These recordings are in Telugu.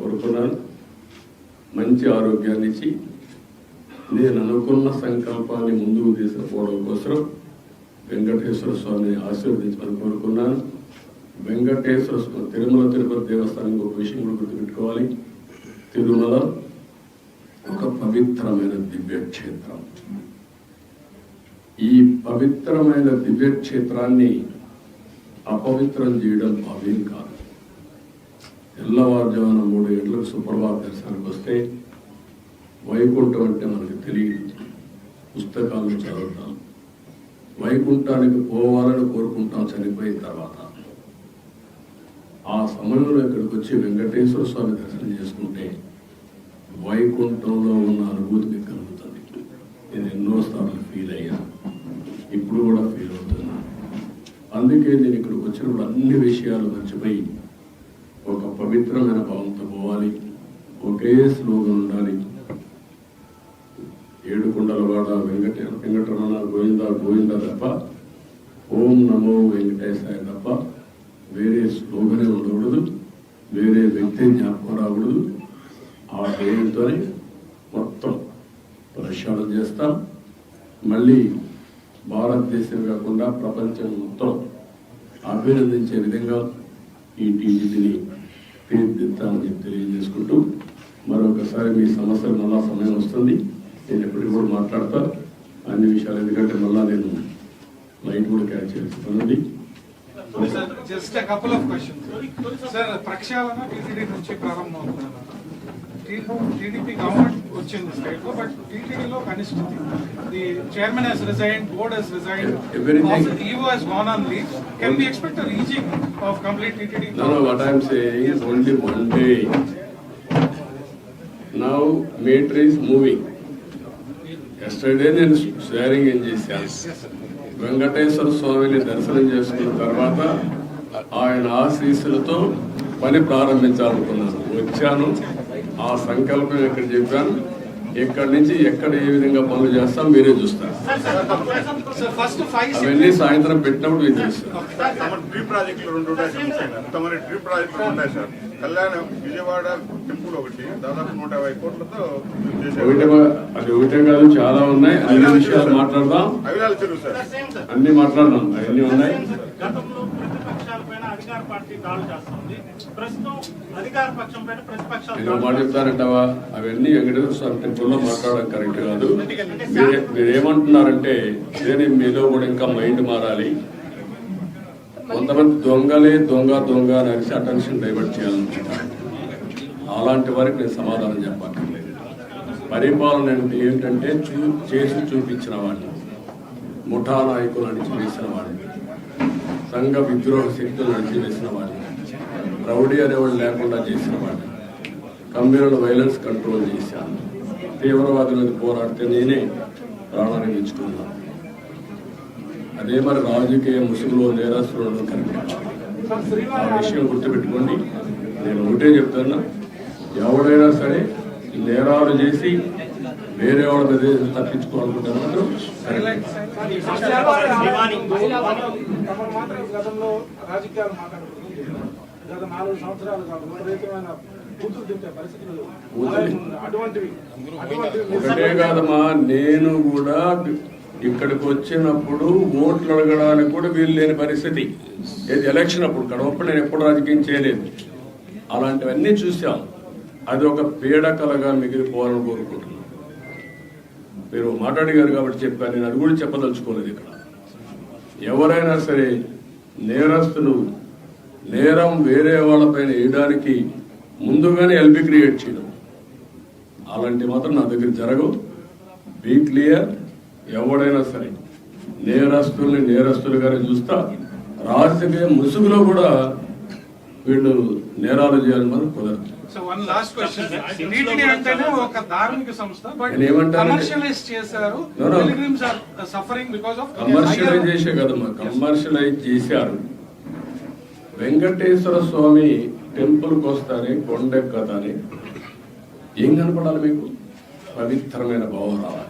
కోరుకున్నాను. మంచి ఆరోగ్యాన్ని ఇచ్చి నేను అనుకున్న సంకల్పాన్ని ముందుకు తీసుకుపోవడం కోసం వెంకటేశ్వర స్వామిని ఆశీర్వదించమని కోరుకున్నాను. వెంకటేశ్వర స్వామి తిరుమల తిరుపతి దేవస్థానం ఒక విషయం కూడా గుర్తుపెట్టుకోవాలి. తిరుమల ఒక పవిత్రమైన దివ్యక్షేత్రం. ఈ పవిత్రమైన దివ్యక్షేత్రాన్ని అపవిత్రం చేయడం భావ్యం కాదు. తెల్లవారుజామున 3 గంటలకు సుప్రభాత దర్శనానికి వస్తే వైకుంఠం అంటే మనకు తెలియదు, పుస్తకాలను చదువుతాం. వైకుంఠానికి పోవాలని కోరుకుంటాం చనిపోయిన తర్వాత. ఆ సమయంలో ఇక్కడికి వచ్చి వెంకటేశ్వర స్వామి దర్శనం చేసుకుంటే వైకుంఠంలో ఉన్న అనుభూతి మీకు కలుగుతుంది. నేను ఎన్నోసార్లు ఫీల్ అయ్యాను, ఇప్పుడు కూడా ఫీల్ అవుతున్నాను. అందుకే నేను ఇక్కడికి వచ్చినప్పుడు అన్ని విషయాలు మర్చిపోయి ఒక పవిత్రమైన భావంతో పోవాలి. ఒకే స్లోగన్ ఉండాలి. ఏడుకొండలవాడ వెంకటరమణ గోవింద గోవింద తప్ప, ఓం నమో వెంకటేశాయ తప్ప వేరే స్లోగనే ఉండకూడదు, వేరే వ్యక్తి జ్ఞాపకం రాకూడదు. ఆ పేరుతోనే మొత్తం ప్రక్షాళన చేస్తాం. మళ్ళీ భారతదేశం కాకుండా ప్రపంచం మొత్తం అభినందించే విధంగా ఈ టీజీటీని తీర్చిదిద్దామని తెలియజేసుకుంటూ, మరొకసారి మీ సమస్యలు మళ్ళా సమయం వస్తుంది, నేను ఎప్పటికీ కూడా మాట్లాడతా అన్ని విషయాలు. ఎందుకంటే మళ్ళా నేను లైట్ కూడా క్యాచ్ చేస్తున్నాను. Just a couple of questions. Sir, ప్రక్షాళన టీటీడీ నుంచి ప్రారంభమవుతున్నారు. టీడీపీ గవర్నమెంట్ వచ్చింది స్టేట్ లో, బట్ టీటీడీలో కనిష్ఠితి. The chairman has resigned, board has resigned, EO has gone on leave. Can we expect a rejig of complete TTD? No, what I am saying is only one day. Now matter is moving. Yesterday నేను షేరింగ్ ఏం చేశాను. వెంకటేశ్వర స్వామిని దర్శనం చేసుకున్న తర్వాత ఆయన ఆశీస్సులతో పని ప్రారంభించాలనుకున్నాను. వచ్చాను, ఆ సంకల్పం ఇక్కడ చెప్పాను. ఇక్కడి నుంచి ఎక్కడ ఏ విధంగా పనులు చేస్తాం మీరే చూస్తారు. అవన్నీ సాయంత్రం పెట్టినప్పుడు మీకు తెలుస్తారు. విజయవాడ టెంపుల్ ఒకటి దాదాపు 150 కోట్లతో అది ఒకటే కాదు, చాలా ఉన్నాయి. అన్ని విషయాలు మాట్లాడదాం, అన్ని మాట్లాడదాం. అవన్నీ ఉన్నాయి. మాట చెప్తారంటావా? అవన్నీ వెంకటేశ్వర స్వామి టెంపుల్లో మాట్లాడడం కరెక్ట్ కాదు. మీరేమంటున్నారంటే నేను మీలో కూడా ఇంకా మైండ్ మారాలి. కొంతమంది దొంగలే దొంగ దొంగ అనేసి అటెన్షన్ డైవర్ట్ చేయాలనుకుంటారు. అలాంటి వారికి నేను సమాధానం చెప్పక్కర్లేదు. పరిపాలన అంటే ఏంటంటే చేసి చూపించిన వాడిని, ముఠా నాయకులు అణిచివేసిన వాడిని, సంఘ విద్రోహ శక్తులు అణిచివేసిన వాడిని, రౌడీ అనేవాళ్ళు లేకుండా చేసిన వాడిని, కమ్యూనల్ వైలెన్స్ కంట్రోల్ చేశాను, తీవ్రవాదుల మీద పోరాడితే నేనే ప్రాణాన్ని ఇచ్చుకున్నాను. అదే మరి రాజకీయ ముసుగులో నేరస్తులను కరెక్ట్. ఆ విషయం గుర్తుపెట్టుకోండి. నేను ఒకటే చెప్తున్నా, ఎవడైనా సరే నేరాలు చేసి వేరే వాళ్ళ మీద తప్పించుకోవాలనుకుంటే మాత్రం ఒకటే కాదమ్మా, నేను కూడా ఇక్కడికి వచ్చినప్పుడు ఓట్లు అడగడానికి కూడా వీలు లేని పరిస్థితి. ఏది ఎలక్షన్ అప్పుడు కడవప్పుడు నేను ఎప్పుడు రాజకీయం చేయలేదు. అలాంటివన్నీ చూసాం. అది ఒక పీడకలగా మిగిలిపోవాలని కోరుకుంటున్నాను. మీరు మాట్లాడిగారు కాబట్టి చెప్పాను, నేను అది కూడా చెప్పదలుచుకోలేదు. ఇక్కడ ఎవరైనా సరే నేరస్తులు నేరం వేరే వాళ్ళపైన వేయడానికి ముందుగానే ఎల్బీ క్రియేట్ చేయడం, అలాంటి మాత్రం నా దగ్గర జరగవు. Be clear. ఎవడైనా సరే నేరస్తుల్ని నేరస్తులుగానే చూస్తా. రాజకీయ ముసుగులో కూడా వీళ్ళు నేరాలు చేయాలని మాత్రం కుదరదు. కమర్షియలైజ్ చేసే కదమ్మా, కమర్షియలైజ్ చేశారు. వెంకటేశ్వర స్వామి టెంపుల్కి వస్తానే కొండెక్కతానే ఏం కనపడాలి మీకు? పవిత్రమైన భావం రావాలి.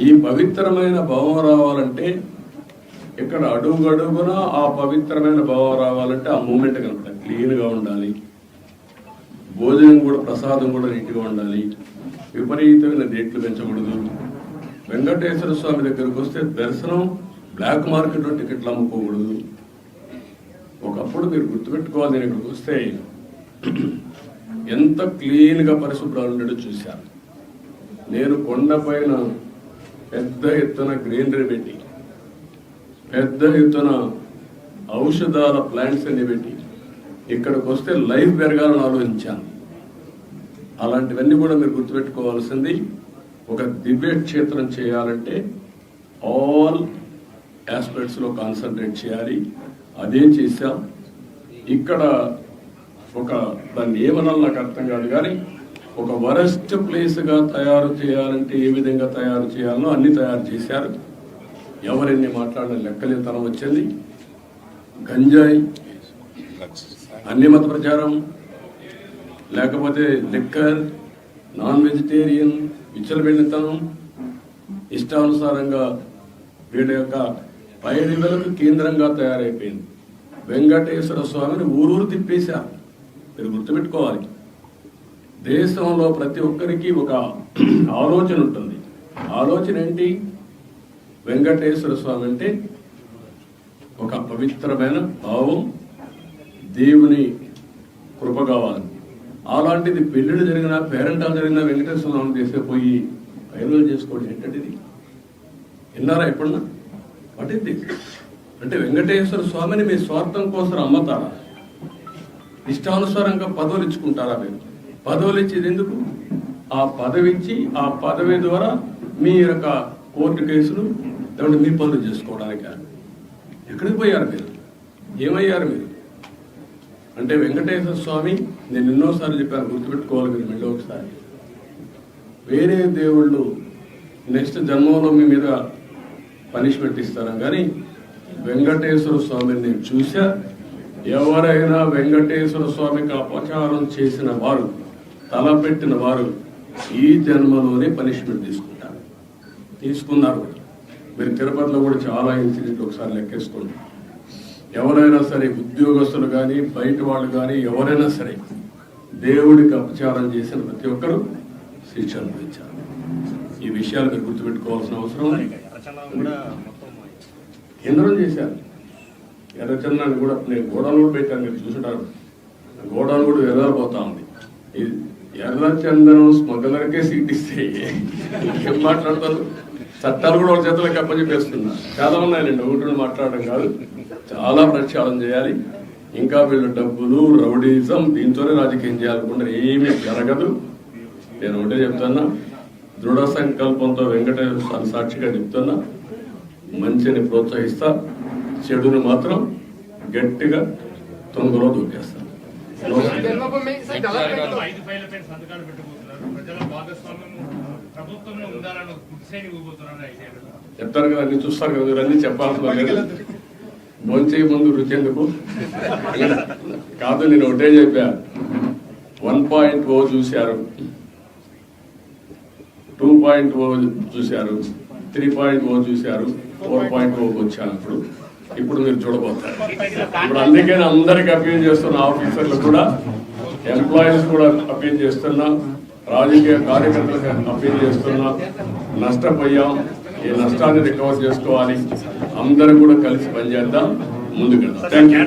ఈ పవిత్రమైన భావం రావాలంటే ఇక్కడ అడుగడుగున ఆ పవిత్రమైన భావం రావాలంటే ఆ మూమెంట్ కనపడాలి. క్లీన్గా ఉండాలి, భోజనం కూడా ప్రసాదం కూడా నీట్గా ఉండాలి, విపరీతమైన రేట్లు పెంచకూడదు. వెంకటేశ్వర స్వామి దగ్గరకు వస్తే దర్శనం బ్లాక్ మార్కెట్లో టికెట్లు అమ్ముకోకూడదు. ఒకప్పుడు మీరు గుర్తుపెట్టుకోవాలి, నేను ఇక్కడికి వస్తే ఎంత క్లీన్గా పరిశుభ్రాలు ఉండేటో చూశాను. నేను కొండపైన పెద్ద ఎత్తున గ్రీనరీ పెట్టి, పెద్ద ఎత్తున ఔషధాల ప్లాంట్స్ అన్ని పెట్టి ఇక్కడికి వస్తే లైఫ్ పెరగాలని ఆలోచించాను. అలాంటివన్నీ కూడా మీరు గుర్తుపెట్టుకోవాల్సింది. ఒక దివ్య క్షేత్రం చేయాలంటే ఆల్ ఆస్పెక్ట్స్లో కాన్సన్ట్రేట్ చేయాలి. అదే చేశాం. ఇక్కడ ఒక దాన్ని ఏమనాలి నాకు అర్థం కాదు, కానీ ఒక వరస్ట్ ప్లేస్గా తయారు చేయాలంటే ఏ విధంగా తయారు చేయాలో అన్ని తయారు చేశారు. ఎవరెన్ని మాట్లాడిన లెక్కలేతనం వచ్చింది. గంజాయి, అన్ని మత ప్రచారం, లేకపోతే లిక్కర్, నాన్ వెజిటేరియన్, విచ్చలబెళ్ళితనం, ఇష్టానుసారంగా వీళ్ళ యొక్క పైరులకు కేంద్రంగా తయారైపోయింది. వెంకటేశ్వర స్వామిని ఊరూరు తిప్పేశారు. మీరు గుర్తుపెట్టుకోవాలి, దేశంలో ప్రతి ఒక్కరికి ఒక ఆలోచన ఉంటుంది. ఆలోచన ఏంటి? వెంకటేశ్వర స్వామి అంటే ఒక పవిత్రమైన భావం, దేవుని కృప కావాలి. అలాంటిది పెళ్ళిళ్ళు జరిగినా, పేరెంటాలు జరిగినా వెంకటేశ్వర స్వామి తీసుకుపోయి పైరులు చేసుకోవడం ఏంటంటే ఇది విన్నారా ఎప్పుడన్నా? What is this? అంటే వెంకటేశ్వర స్వామిని మీ స్వార్థం కోసం అమ్మతారా? ఇష్టానుసారంగా పదవులు ఇచ్చుకుంటారా? మీరు పదవులు ఇచ్చేది ఎందుకు? ఆ పదవి ఇచ్చి ఆ పదవి ద్వారా మీ యొక్క కోర్టు కేసులు లేకుంటే మీ పనులు చేసుకోవడానికి ఎక్కడికి పోయారు మీరు? ఏమయ్యారు మీరు? అంటే వెంకటేశ్వర స్వామి, నేను ఎన్నోసార్లు చెప్పాను, గుర్తుపెట్టుకోవాలి మీరు మళ్ళీ ఒకసారి. వేరే దేవుళ్ళు నెక్స్ట్ జన్మంలో మీ మీద పనిష్మెంట్ ఇస్తారా, కానీ వెంకటేశ్వర స్వామిని నేను చూసా. ఎవరైనా వెంకటేశ్వర స్వామికి అపచారం చేసిన వారు, తలపెట్టిన వారు ఈ జన్మలోనే పనిష్మెంట్ తీసుకున్నారు. మీరు తిరుపతిలో కూడా చాలా ఇన్సిడెంట్ ఒకసారి లెక్కేసుకోండి. ఎవరైనా సరే, ఉద్యోగస్తులు కానీ బయట వాళ్ళు కానీ ఎవరైనా సరే దేవుడికి అపచారం చేసిన ప్రతి ఒక్కరూ శిక్ష అనుభవించారు. ఈ విషయాలు మీరు గుర్తుపెట్టుకోవాల్సిన అవసరం కేంద్రం చేశారు. ఎర్రచందనాన్ని కూడా నేను గోడౌన్ కూడా పెట్టాను, మీరు చూసుంటారు. గోడౌన్ కూడా ఎర్రపోతా ఉంది. ఎర్రచందనం స్మగ్లర్కే సీట్ ఇస్తే ఏం మాట్లాడతారు? చట్టాలు కూడా వాళ్ళ చేతులకు అప్పచెప్పేస్తున్నారు. చాలా ఉన్నాయండి, ఒకటి మాట్లాడడం కాదు, చాలా ప్రక్షాళన చేయాలి. ఇంకా వీళ్ళు డబ్బులు, రౌడీజం, దీంతోనే రాజకీయం చేయాలనుకుంటే ఏమీ జరగదు. నేను ఒకటే చెప్తున్నా, దృఢ సంకల్పంతో వెంకటేశ్వర స్వామి సాక్షిగా చెప్తున్నా, మంచిని ప్రోత్సహిస్తా, చెడుని మాత్రం గట్టిగా తొందరలో దూకేస్తా. చెప్తారు కదా, అన్ని చూస్తారు కదా, మీరు అన్ని చెప్పాల్సిన భోంచే ముందు రుచేందుకు కాదు. నేను ఒకటే చెప్పా, 1.0 చూశారు, 2.0 చూశారు, 3.0 చూశారు, 4.0 వచ్చాను. ఇప్పుడు మీరు చూడబోతారు. ఇప్పుడు అందుకే అందరికి అప్పీల్ చేస్తున్న, ఆఫీసర్లు కూడా, ఎంప్లాయీస్ కూడా అప్పీల్ చేస్తున్నా, రాజకీయ కార్యకర్తలకు అప్పీల్ చేస్తున్నా. నష్టపోయాం, ఈ నష్టాన్ని రికవర్ చేసుకోవాలి. అందరూ కూడా కలిసి పనిచేద్దాం, ముందుకెళ్దాం. Thank you.